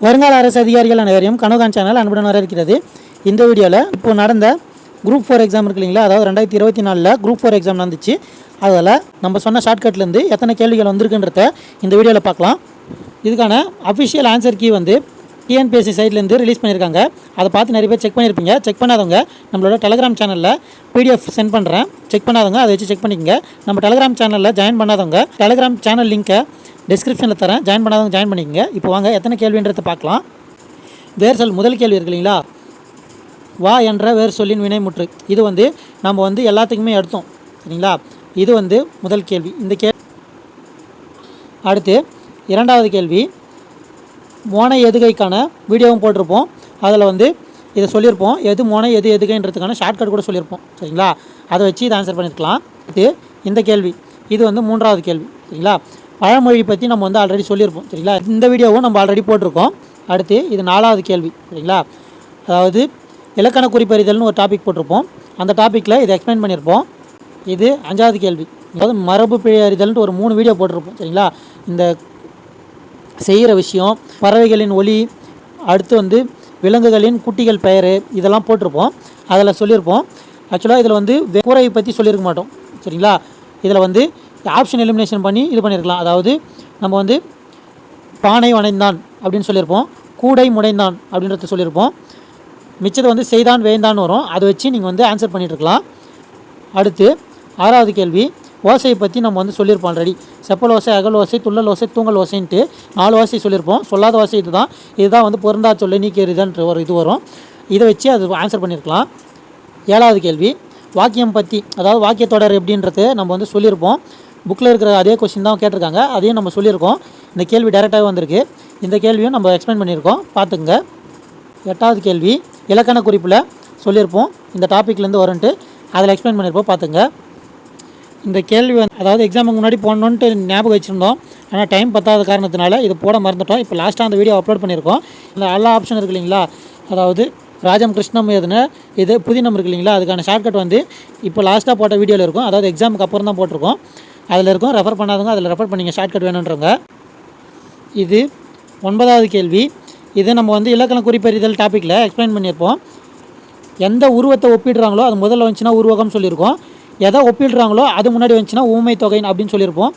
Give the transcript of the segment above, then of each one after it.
வருங்கால அரசு அதிகாரிகள் அனைவரையும் கனோகான் சேனல் அன்புடன் வரவேற்கிறது. இந்த வீடியோவில் இப்போ நடந்த குரூப் 4 எக்ஸாம் இருக்கு இல்லைங்களா, அதாவது 2024 குரூப் 4 எக்ஸாம் நடந்துச்சு. அதில் நம்ம சொன்ன ஷார்ட்கட்லேருந்து எத்தனை கேள்விகள் வந்திருக்குன்றத இந்த வீடியோவில் பார்க்கலாம். இதுக்கான அஃபிஷியல் ஆன்சர் கீ வந்து டிஎன்பிஎஸ்சி சைட்லேருந்து ரிலீஸ் பண்ணியிருக்காங்க. அதை பார்த்து நிறைய பேர் செக் பண்ணியிருப்பீங்க. செக் பண்ணாதவங்க நம்மளோட டெலகிராம் சேனலில் பிடிஎஃப் சென்ட் பண்ணுறேன். செக் பண்ணாதவங்க அதை வச்சு செக் பண்ணிக்கோங்க. நம்ம டெலகிராம் சேனலில் ஜாயின் பண்ணாதவங்க டெலகிராம் சேனல் லிங்க்கை டிஸ்கிரிப்ஷனில் தரேன். ஜாயின் பண்ணாதவங்க ஜாயின் பண்ணிக்கோங்க. இப்போ வாங்க எத்தனை கேள்வின்றதை பார்க்கலாம். வேர் சொல் முதல் கேள்வி இருக்கு இல்லைங்களா, வா என்ற வேர் சொல்லின் வினைமுற்று. இது வந்து நம்ம வந்து எல்லாத்துக்குமே எடுத்தோம் சரிங்களா. இது வந்து முதல் கேள்வி. இந்த அடுத்து இரண்டாவது கேள்வி, மோனை எதுகைக்கான வீடியோவும் போட்டிருப்போம். அதில் வந்து இதை சொல்லியிருப்போம், எது மோனை எது எதுகைன்றதுக்கான ஷார்ட்கட் கூட சொல்லியிருப்போம் சரிங்களா. அதை வச்சு இதை ஆன்சர் பண்ணியிருக்கலாம். இது இந்த கேள்வி, இது வந்து மூன்றாவது கேள்வி சரிங்களா. பழமொழி பற்றி நம்ம வந்து ஆல்ரெடி சொல்லியிருப்போம் சரிங்களா. இந்த வீடியோவும் நம்ம ஆல்ரெடி போட்டிருக்கோம். அடுத்து இது நாலாவது கேள்வி சரிங்களா. அதாவது இலக்கண குறிப்பறிதல்னு ஒரு டாபிக் போட்டிருப்போம். அந்த டாப்பிக்கில் இதை எக்ஸ்பிளைன் பண்ணியிருப்போம். இது அஞ்சாவது கேள்வி, அதாவது மரபு பிழை அறிதல்ன்ட்டு ஒரு 3 வீடியோ போட்டிருப்போம் சரிங்களா. இந்த செய்கிற விஷயம், பறவைகளின் ஒலி, அடுத்து வந்து விலங்குகளின் குட்டிகள் பெயர், இதெல்லாம் போட்டிருப்போம். அதில் சொல்லியிருப்போம். ஆக்சுவலாக இதில் வந்து கூரையை பற்றி சொல்லியிருக்க மாட்டோம் சரிங்களா. இதில் வந்து ஆப்ஷன் எலிமினேஷன் பண்ணி இது பண்ணியிருக்கலாம். அதாவது நம்ம வந்து பானை வணைந்தான் அப்படின்னு சொல்லியிருப்போம், கூடை முடைந்தான் அப்படின்றத சொல்லியிருப்போம். மிச்சத்தை வந்து செய்தான் வேந்தான் வரும். அதை வச்சு நீங்கள் வந்து ஆன்சர் பண்ணிட்டுருக்கலாம். அடுத்து ஆறாவது கேள்வி, ஓசையை பற்றி நம்ம வந்து சொல்லியிருப்போம் ஆல்ரெடி. செப்பல் ஓசை, அகல் ஓசை, துள்ளல் ஓசை, தூங்கல் ஓசைன்ட்டு 4 ஓசை சொல்லியிருப்போம். சொல்லாத ஓசை இதுதான் வந்து பொருந்தா சொல்ல நீக்கிறதுன்ற ஒரு இது வரும். இதை வச்சு அது ஆன்சர் பண்ணியிருக்கலாம். ஏழாவது கேள்வி, வாக்கியம் பற்றி, அதாவது வாக்கிய தொடர் எப்படின்றது நம்ம வந்து சொல்லியிருப்போம். புக்கில் இருக்கிற அதே கொஸ்டின் தான் கேட்டிருக்காங்க, அதையும் நம்ம சொல்லியிருக்கோம். இந்த கேள்வி டைரெக்டாகவே வந்திருக்கு. இந்த கேள்வியும் நம்ம எக்ஸ்பிளைன் பண்ணியிருக்கோம், பார்த்துங்க. எட்டாவது கேள்வி, இலக்கண குறிப்பில் சொல்லியிருப்போம். இந்த டாப்பிக்லேருந்து வரும்ன்ட்டு அதில் எக்ஸ்பிளைன் பண்ணியிருப்போம், பார்த்துங்க. இந்த கேள்வி அதாவது எக்ஸாமுக்கு முன்னாடி போடணுன்ட்டு ஞாபகம் வச்சுருந்தோம். ஆனால் டைம் பத்தாத காரணத்தினால இது போட மறந்துட்டோம். இப்போ லாஸ்ட்டாக அந்த வீடியோ அப்லோட் பண்ணியிருக்கோம். இந்த எல்லா ஆப்ஷன் இருக்குது இல்லைங்களா, அதாவது ராஜம் கிருஷ்ணம் எதுனா இது புதினம் இருக்குது இல்லைங்களா, அதுக்கான ஷார்ட்கட் வந்து இப்போ லாஸ்ட்டாக போட்ட வீடியோவில் இருக்கும். அதாவது எக்ஸாமுக்கு அப்புறம் தான் போட்டிருக்கோம். அதில் இருக்கும், ரெஃபர் பண்ணாதவங்க அதில் ரெஃபர் பண்ணிங்க, ஷார்ட்கட் வேணுன்றவங்க. இது 9வது கேள்வி, இது நம்ம வந்து இலக்கண குறிப்பறிதல் டாப்பிக்கில் எக்ஸ்பிளைன் பண்ணியிருப்போம். எந்த உருவத்தை ஒப்பிடுறாங்களோ அது முதல்ல வந்துச்சுன்னா உருவகம் சொல்லியிருக்கோம். எதை ஒப்பிடுறாங்களோ அது முன்னாடி வந்துச்சுன்னா ஊமை தொகைன்னு அப்படின்னு சொல்லியிருப்போம்.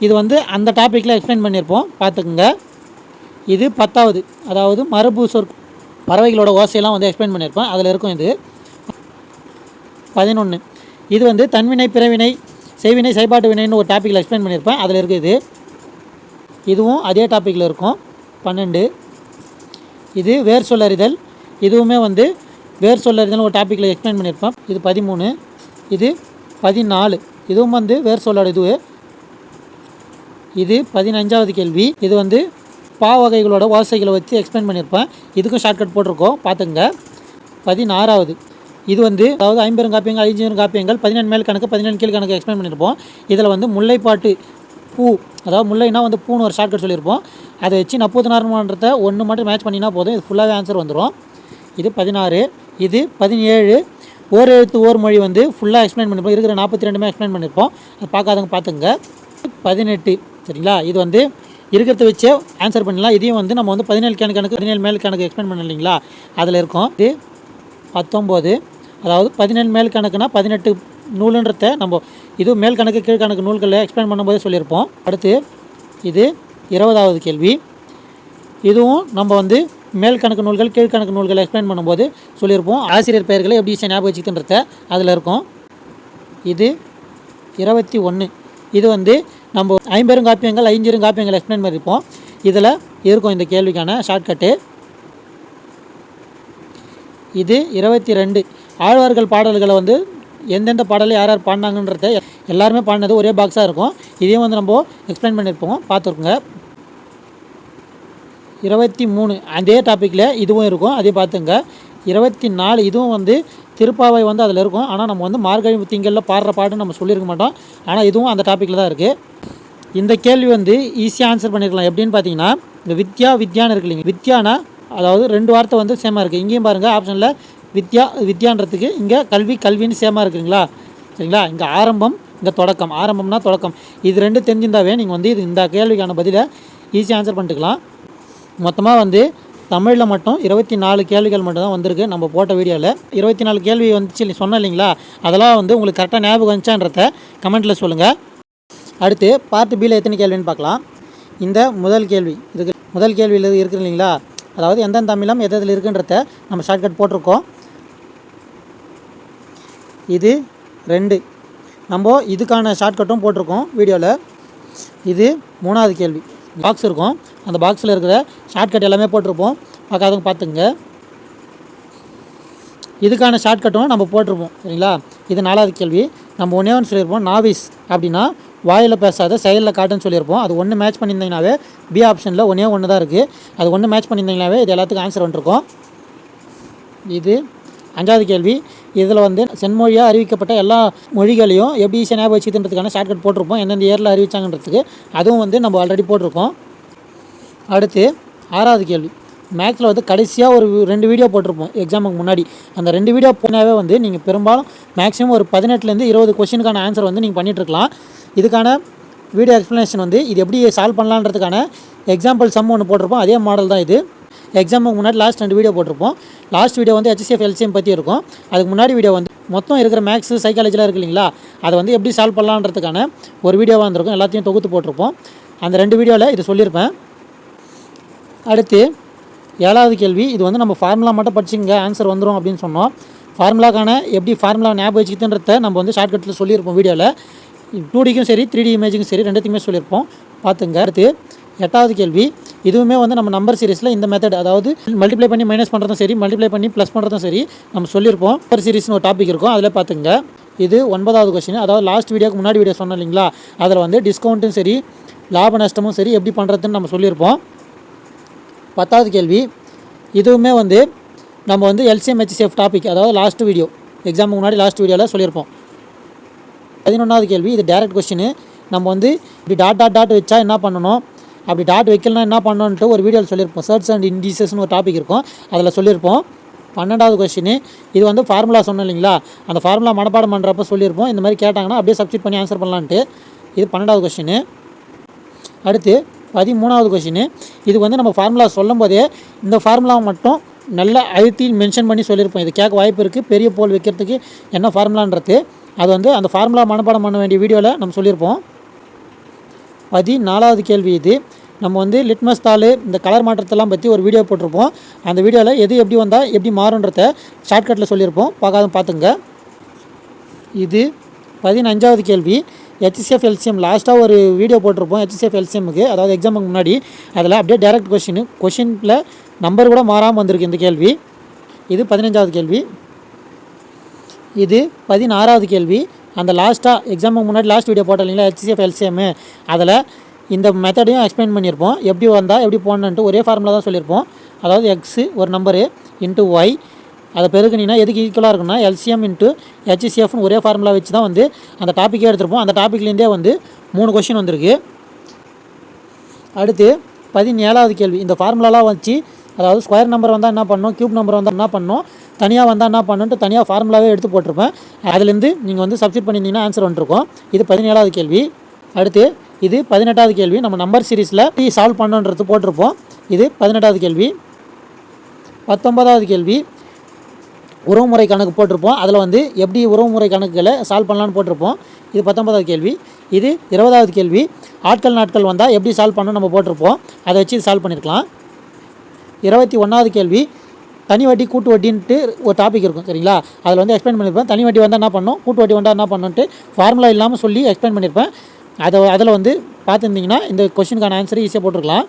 இது வந்து அந்த டாப்பிக்கில் எக்ஸ்பிளைன் பண்ணியிருப்போம், பார்த்துக்குங்க. இது 10வது, அதாவது மரபு பறவைகளோட ஓசையெல்லாம் வந்து எக்ஸ்பிளைன் பண்ணியிருப்பேன், அதில் இருக்கும். இது 11, இது வந்து தன்வினை, பிறவினை, செய்வினை, செயல்பாட்டு வினைன்னு ஒரு டாப்பிக்கில் எக்ஸ்பிளைன் பண்ணியிருப்பேன், அதில் இருக்குது. இதுவும் அதே டாப்பிக்கில் இருக்கும். 12, இது வேர் சொல்லறிதல், இதுவுமே வந்து வேர் சொல்லறிதல் ஒரு டாப்பிக்கில் எக்ஸ்பிளைன் பண்ணியிருப்பேன். இது 13, இது 14, இதுவும் வந்து வேர் சொல்லோட இது 15வது கேள்வி, இது வந்து பாவகைகளோட ஓசைகளை வச்சு எக்ஸ்பிளைன் பண்ணியிருப்பேன். இதுக்கும் ஷார்ட்கட் போட்டிருக்கோம், பார்த்துங்க. 16வது, இது வந்து அதாவது 50 காப்பியங்கள், 5 காப்பியங்கள், 17 மேல் கணக்கு, 17 கீழ் கணக்கு எக்ஸ்பிளைன் பண்ணியிருப்போம். இதில் வந்து முல்லைப்பாட்டு பூ, அதாவது முல்லைனா வந்து பூன்னு ஒரு ஷார்ட்கட் சொல்லியிருப்போம். அதை வச்சு நப்பூதனார்மன்றதை 1 மட்டும் மேட்ச் பண்ணினா போதும், இது ஃபுல்லாகவே ஆன்சர் வந்துடும். இது 16, இது 17, ஓர் எழுத்து ஓர் மொழி வந்து ஃபுல்லாக எக்ஸ்பிளைன் பண்ணியிருப்போம். இருக்கிற 42 எக்ஸ்பிளைன் பண்ணியிருப்போம், அது பார்க்காதவங்க பார்த்துங்க. 18 சரிங்களா, இது வந்து இருக்கிறத வச்சே ஆன்சர் பண்ணலாம். இதையும் வந்து நம்ம வந்து 17 கணக்கு 17 மேல் கணக்கு எக்ஸ்பிளைன் பண்ண இல்லைங்களா, அதில் இருக்கும். இது 19, அதாவது 17 மேல் கணக்குனா 18 நூலுன்றத நம்ம இது மேல் கணக்கு கீழ்கணக்கு நூல்களில் எக்ஸ்பிளைன் பண்ணும்போதே சொல்லியிருப்போம். அடுத்து இது 20வது கேள்வி, இதுவும் நம்ம வந்து மேல் கணக்கு நூல்கள் கீழ்கணக்கு நூல்களை எக்ஸ்பிளைன் பண்ணும்போது சொல்லியிருப்போம். ஆசிரியர் பெயர்களை எப்படி ஞாபகம் வச்சுக்கின்றத அதில் இருக்கும். இது 21, இது வந்து நம்ம 50 காப்பியங்கள், 5 காப்பியங்கள் எக்ஸ்பிளைன் பண்ணியிருப்போம். இதில் இருக்கும் இந்த கேள்விக்கான ஷார்ட்கட்டு. இது 22, ஆழ்வார்கள் பாடல்களை வந்து எந்தெந்த பாடலை யார் யார் பாடினாங்கன்றத எல்லாருமே பாடினது ஒரே பாக்ஸாக இருக்கும். இதையும் வந்து நம்ம எக்ஸ்பிளைன் பண்ணியிருப்போம், பார்த்துருக்குங்க. 23, அதே டாப்பிக்கில் இதுவும் இருக்கும், அதே பார்த்துங்க. 24, இதுவும் வந்து திருப்பாவை வந்து அதில் இருக்கும். ஆனால் நம்ம வந்து மார்கழி திங்களில் பாடுற பாட்டுன்னு நம்ம சொல்லியிருக்க மாட்டோம். ஆனால் இதுவும் அந்த டாப்பிக்கில் தான் இருக்குது. இந்த கேள்வி வந்து ஈஸியாக ஆன்சர் பண்ணியிருக்கலாம். எப்படின்னு பார்த்தீங்கன்னா, இந்த வித்யான்னு இருக்கு இல்லைங்க, வித்யானா அதாவது 2 வார்த்தை வந்து சேமாக இருக்குது. இங்கேயும் பாருங்கள் ஆப்ஷனில் வித்யான்றதுக்கு இங்கே கல்வின்னு சேமாக இருக்குங்களா சரிங்களா. இங்கே ஆரம்பம், இங்கே தொடக்கம். ஆரம்பம்னா தொடக்கம், இது 2 தெரிஞ்சிருந்தாவே நீங்கள் வந்து இந்த கேள்விக்கான பதிலை ஈஸியாக ஆன்சர் பண்ணிட்டுக்கலாம். மொத்தமாக வந்து தமிழில் மட்டும் 24 கேள்விகள் மட்டும் தான் வந்திருக்கு நம்ம போட்ட வீடியோவில். 24 கேள்வி வந்துச்சு சொன்னேன் இல்லைங்களா, அதெல்லாம் வந்து உங்களுக்கு கரெக்டாக ஞாபகம் வந்துச்சான்றத கமெண்ட்டில் சொல்லுங்கள். அடுத்து பார்ட் பியில் எத்தனை கேள்வின்னு பார்க்கலாம். இந்த முதல் கேள்வி முதல் கேள்வியில் இருக்குது இல்லைங்களா, அதாவது எந்தெந்த தமிழம் எது எதில் இருக்குன்றத நம்ம ஷார்ட்கட் போட்டிருக்கோம். இது 2 நம்ம இதுக்கான ஷார்ட்கட்டும் போட்டிருக்கோம் வீடியோவில். இது 3வது கேள்வி. பாக்ஸ் இருக்கும், அந்த பாக்ஸில் இருக்கிற ஷார்ட்கட் எல்லாமே போட்டிருப்போம், பார்க்காதவங்க பார்த்துங்க. இதுக்கான ஷார்ட்கட்டும் நம்ம போட்டிருப்போம் சரிங்களா. இது 4வது கேள்வி. நம்ம ஒன்றே ஒன்று சொல்லியிருப்போம், நாவிஸ் அப்படின்னா வாயில் பேசாத செயலில் காட்டுன்னு சொல்லியிருப்போம். அது ஒன்று மேட்ச் பண்ணியிருந்தீங்கனாவே பி ஆப்ஷனில் ஒன்றே ஒன்று தான் இருக்குது, அது ஒன்று மேட்ச் பண்ணியிருந்தீங்கனாவே இது எல்லாத்துக்கும் ஆன்சர் வந்துருக்கும். இது 5வது கேள்வி. இதில் வந்து செம்மொழியாக அறிவிக்கப்பட்ட எல்லா மொழிகளையும் எப்படி ஈஸியாக ஞாபகம் வச்சுக்கிறதுக்கான ஷார்ட்கட் போட்டிருப்போம், எந்தெந்த இயரில் அறிவிச்சாங்கன்றதுக்கு அதுவும் வந்து நம்ம ஆல்ரெடி போட்டிருக்கோம். அடுத்து 6வது கேள்வி. மேக்ஸில் வந்து கடைசியாக ஒரு 2 வீடியோ போட்டிருப்போம் எக்ஸாமுக்கு முன்னாடி. அந்த 2 வீடியோ போனாவே வந்து நீங்கள் பெரும்பாலும் மேக்ஸிமம் ஒரு 18லேருந்து 20 கொஸ்டினுக்கான ஆன்சர் வந்து நீங்கள் பண்ணிகிட்ருக்கலாம். இதுக்கான வீடியோ எக்ஸ்ப்ளனேஷன் வந்து இது எப்படி சால்வ் பண்ணலான்றதுக்கான எக்ஸாம்பிள் சம் ஒன்று போட்டிருப்போம், அதே மாடல் தான் இது. எக்ஸாமுக்கு முன்னாடி லாஸ்ட் 2 வீடியோ போட்டிருப்போம். லாஸ்ட் வீடியோ வந்து HCF LCM பற்றி இருக்கும். அதுக்கு முன்னாடி வீடியோ வந்து மொத்தம் இருக்கிற மேக்ஸு சைக்காலஜிலாம் இருக்குது இல்லைங்களா, அதை வந்து எப்படி சால்வ் பண்ணலான்றதுக்கான ஒரு வீடியோவாக இருந்திருக்கும், எல்லாத்தையும் தொகுத்து போட்டிருப்போம். அந்த 2 வீடியோவில் இது சொல்லியிருப்பேன். அடுத்து 7வது கேள்வி. இது வந்து நம்ம ஃபார்முலா மட்டும் படிச்சிங்க ஆன்சர் வந்துடும் அப்படின்னு சொன்னோம். ஃபார்முலாக்கான எப்படி ஃபார்முலா ஞாபகம் வச்சுக்கிட்டுன்றத நம்ம வந்து ஷார்ட்கட்டில் சொல்லியிருப்போம் வீடியோவில். 2Dக்கும் சரி 3D இமேஜுக்கும் சரி ரெண்டுத்துக்குமே சொல்லியிருப்போம், பார்த்துங்க. அடுத்து 8வது கேள்வி. இதுவுமே வந்து நம்ம நம்பர் சீரிஸில் இந்த மெத்தட், அதாவது மல்டிப்ளை பண்ணி மைனஸ் பண்ணுறதும் சரி மல்டிப்ளை பண்ணி ப்ளஸ் பண்ணுறதும் சரி நம்ம சொல்லியிருப்போம். நம்பர் சீரிஸ்னு ஒரு டாபிக் இருக்கும், அதில் பார்த்துங்க. இது 9வது கொஸ்டின். அதாவது லாஸ்ட் வீடியோக்கு முன்னாடி வீடியோ சொன்னோம் இல்லைங்களா, அதில் வந்து டிஸ்கவுண்ட்டும் சரி லாப நஷ்டமும் சரி எப்படி பண்ணுறதுன்னு நம்ம சொல்லியிருப்போம். 10வது கேள்வி. இதுவுமே வந்து நம்ம வந்து LCM HCF டாபிக், அதாவது லாஸ்ட் வீடியோ எக்ஸாமுக்கு முன்னாடி லாஸ்ட் வீடியோவில் சொல்லியிருப்போம். 11வது கேள்வி. இது டேரக்ட் கொஸ்டின். நம்ம வந்து இப்படி டாட் வச்சா என்ன பண்ணணும், அப்படி டாட் வைக்கலனா என்ன பண்ணணுன்ட்டு ஒரு வீடியோவில் சொல்லியிருப்போம். சர்ச் அண்ட் இண்டிசஸ்னு ஒரு டாபிக் இருக்கும், அதில் சொல்லியிருப்போம். 12வது கொஸ்டின். இது வந்து ஃபார்முலா சொன்னோம் இல்லைங்களா, அந்த ஃபார்முலா மனப்பாடம் பண்ணுறப்ப சொல்லியிருப்போம். இந்த மாதிரி கேட்டாங்கன்னா அப்படியே சப்ஸ்டிட் பண்ணி ஆன்சர் பண்ணலான்ட்டு. இது 12வது கொஸ்டின். அடுத்து 13வது கொஸ்டின். இது வந்து நம்ம ஃபார்முலா சொல்லும் போதே இந்த ஃபார்முலாவை மட்டும் நல்லா அழுத்தி மென்ஷன் பண்ணி சொல்லியிருப்போம். இது கேட்க வாய்ப்பு இருக்குது, பெரிய போல் வைக்கிறதுக்கு என்ன ஃபார்முலான்றது அது வந்து அந்த ஃபார்முலா மனப்பாடம் பண்ண வேண்டிய வீடியோவில் நம்ம சொல்லியிருப்போம். 14வது கேள்வி. இது நம்ம வந்து லிட்மஸ் தாள் இந்த கலர் மாற்றத்தெல்லாம் பற்றி ஒரு வீடியோ போட்டிருப்போம். அந்த வீடியோவில் எது எப்படி வந்தால் எப்படி மாறுன்றத ஷார்ட்கட்டில் சொல்லியிருப்போம், பார்த்துங்க. இது 15வது கேள்வி. HCF LCM லாஸ்ட்டாக ஒரு வீடியோ போட்டிருப்போம் HCF LCMக்கு, அதாவது எக்ஸாமுக்கு முன்னாடி. அதில் அப்படியே டேரக்ட் கொஷினில் நம்பர் கூட மாறாமல் வந்திருக்கு இந்த கேள்வி. இது 15வது கேள்வி. இது 16வது கேள்வி. அந்த லாஸ்ட்டாக எக்ஸாமுக்கு முன்னாடி லாஸ்ட் வீடியோ போட்டோம் இல்லைங்களா HCF LCM, அதில் இந்த மெத்தடையும் எக்ஸ்பிளைன் பண்ணியிருப்போம். எப்படி வந்தால் எப்படி போடணுன்ட்டு ஒரே ஃபார்முலா தான் சொல்லியிருப்போம். அதாவது எக்ஸு ஒரு நம்பரு இன்ட்டு ஒய், அதை பெருக்குனீங்கன்னா எதுக்கு ஈக்குவலாக இருக்குன்னா LCM இன்ட்டு HCFனு ஒரே ஃபார்முலா வச்சு தான் வந்து அந்த டாப்பிக்கே எடுத்திருப்போம். அந்த டாப்பிக்லேருந்தே வந்து 3 கொஷின் வந்திருக்கு. அடுத்து 17வது கேள்வி. இந்த ஃபார்முலாலாம் வச்சு, அதாவது ஸ்கொயர் நம்பர் வந்தால் என்ன பண்ணணும், க்யூப் நம்பர் வந்தால் என்ன பண்ணணும், தனியாக வந்தால் என்ன பண்ணணுன்ட்டு தனியாக ஃபார்முலாவே எடுத்து போட்டிருப்பேன். அதுலேருந்து நீங்கள் வந்து சப்ஸ்டிட் பண்ணியிருந்தீங்கன்னா ஆன்சர் வந்துருக்கும். இது 17வது கேள்வி. அடுத்து இது 18வது கேள்வி. நம்ம நம்பர் சீரிஸில் சால்வ் பண்ணுன்றது போட்டிருப்போம். இது 18வது கேள்வி. 19வது கேள்வி உறவுமுறை கணக்கு போட்டிருப்போம். அதில் வந்து எப்படி உறவுமுறை கணக்குகளை சால்வ் பண்ணலான்னு போட்டிருப்போம். இது 19வது கேள்வி. இது 20வது கேள்வி. ஆட்கள் நாட்கள் வந்தால் எப்படி சால்வ் பண்ணணும் நம்ம போட்டிருப்போம், அதை வச்சு சால்வ் பண்ணியிருக்கலாம். 21வது கேள்வி. தனி வட்டி கூட்டு வட்டின்ட்டு ஒரு டாபிக் இருக்கும் சரிங்களா, அதில் வந்து எக்ஸ்பிளைன் பண்ணியிருப்பேன். தனி வட்டி வந்தால் என்ன பண்ணணும், கூட்டு வட்டி வந்தால் என்ன பண்ணணுன்ட்டு ஃபார்முலா இல்லாமல் சொல்லி எக்ஸ்பிளைன் பண்ணியிருப்பேன். அதில் வந்து பார்த்துருந்தீங்கன்னா இந்த கொஸ்டினுக்கான ஆன்சரை ஈஸியாக போட்டிருக்கலாம்.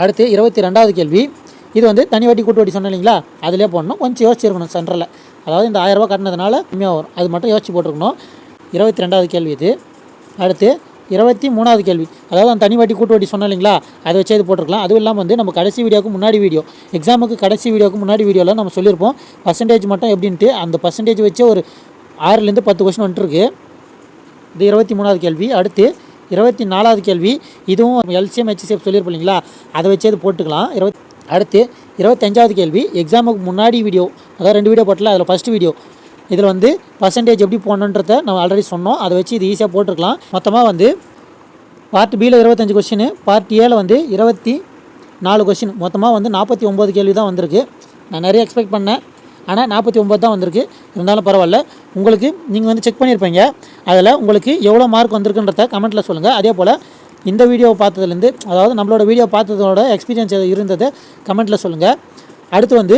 அடுத்து 22வது கேள்வி. இது வந்து தனி வட்டி கூட்டு வட்டி சொன்னேன் இல்லைங்களா, அதிலே போடணும். கொஞ்சம் யோசிச்சிருக்கணும் சென்டரில், அதாவது இந்த 1000 ரூபா கட்டினதுனால கம்மியாக வரும், அது மட்டும் யோசிச்சு போட்டிருக்கணும். 22வது கேள்வி இது. அடுத்து 23வது கேள்வி. அதாவது அந்த தனி வட்டி கூட்டு வட்டி சொன்னோம் இல்லைங்களா, அதை வச்சு இது போட்டிருக்கலாம். அதுவும் இல்லாமல் வந்து நம்ம கடைசி வீடியோக்கு முன்னாடி வீடியோ, எக்ஸாமுக்கு கடைசி வீடியோக்கு முன்னாடி வீடியோவில் நம்ம சொல்லியிருப்போம் பர்சன்டேஜ் மட்டும் எப்படின்ட்டு. அந்த பர்சன்டேஜ் வச்சு ஒரு 6லேருந்து 10 கொஸ்டின் வந்துட்டுருக்கு. இது 23வது கேள்வி. அடுத்து 24வது கேள்வி. இதுவும் LCM HCF சொல்லியிருப்போம் இல்லைங்களா, அதை வச்சு இது போட்டுக்கலாம். அடுத்து 25வது கேள்வி. எக்ஸாமுக்கு முன்னாடி வீடியோ, அதாவது 2 வீடியோ போட்டல, அதில் ஃபஸ்ட்டு வீடியோ. இதில் வந்து பர்சன்டேஜ் எப்படி போடணுன்றதை நம்ம ஆல்ரெடி சொன்னோம், அதை வச்சு இது ஈஸியாக போட்டுருக்கலாம். மொத்தமாக வந்து பார்ட் பியில் 25 கொஸ்டின், பார்ட் ஏல வந்து 24 கொஸ்டின், மொத்தமாக வந்து 49 கேள்வி தான் வந்திருக்கு. நான் நிறைய எக்ஸ்பெக்ட் பண்ணேன், ஆனால் 49 தான் வந்திருக்கு. இருந்தாலும் பரவாயில்ல. உங்களுக்கு நீங்கள் வந்து செக் பண்ணியிருப்பீங்க, அதில் உங்களுக்கு எவ்வளோ மார்க் வந்திருக்குன்றத கமெண்ட்டில் சொல்லுங்கள். அதே போல் இந்த வீடியோவை பார்த்ததுலேருந்து, அதாவது நம்மளோட வீடியோ பார்த்ததோட எக்ஸ்பீரியன்ஸ் இருந்ததை கமெண்ட்டில் சொல்லுங்கள். அடுத்து வந்து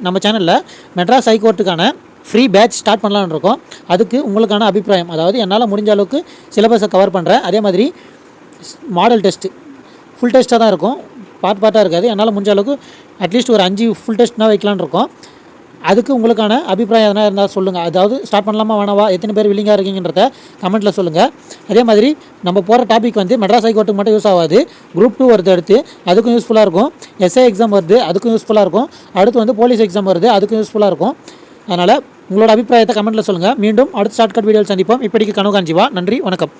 நம்ம சேனலில் மெட்ராஸ் ஹைகோர்ட்டுக்கான ஃப்ரீ பேட்ச் ஸ்டார்ட் பண்ணலான்னு இருக்கோம். அதுக்கு உங்களுக்கான அபிப்பிராயம், அதாவது என்னால் முடிஞ்ச அளவுக்கு சிலபஸை கவர் பண்ணுறேன். அதே மாதிரி மாடல் டெஸ்ட்டு ஃபுல் டெஸ்ட்டாக தான் இருக்கும், பார்ட்டாக இருக்காது. என்னால் முடிஞ்ச அளவுக்கு அட்லீஸ்ட் ஒரு 5 ஃபுல் டெஸ்ட்னா வைக்கலான்னு இருக்கோம். அதுக்கு உங்களுக்கான அபிப்பிராயம் எதனா இருந்தால் சொல்லுங்கள். அதாவது ஸ்டார்ட் பண்ணலாமா வேணாவா, எத்தனை பேர் வில்லிங்காக இருக்கீங்கன்றத கமெண்ட்டில் சொல்லுங்கள். அதே மாதிரி நம்ம போகிற டாபிக் வந்து மெட்ராஸ் ஹைகோர்ட்டுக்கு மட்டும் யூஸ் ஆகாது, குரூப் 2 வருது, அடுத்து அதுக்கும் யூஸ்ஃபுல்லாக இருக்கும். எஸ்ஐ எக்ஸாம் வருது, அதுக்கும் யூஸ்ஃபுல்லாக இருக்கும். அடுத்து வந்து போலீஸ் எக்ஸாம் வருது, அதுக்கும் யூஸ்ஃபுல்லாக இருக்கும். அதனால் உங்களோட அபிப்பிராயத்தை கமெண்ட்டில் சொல்லுங்கள். மீண்டும் அடுத்த ஷார்ட்கட் வீடியோவில் சந்திப்போம். இப்படிக்கு கனவு காஞ்சிவா. நன்றி, வணக்கம்.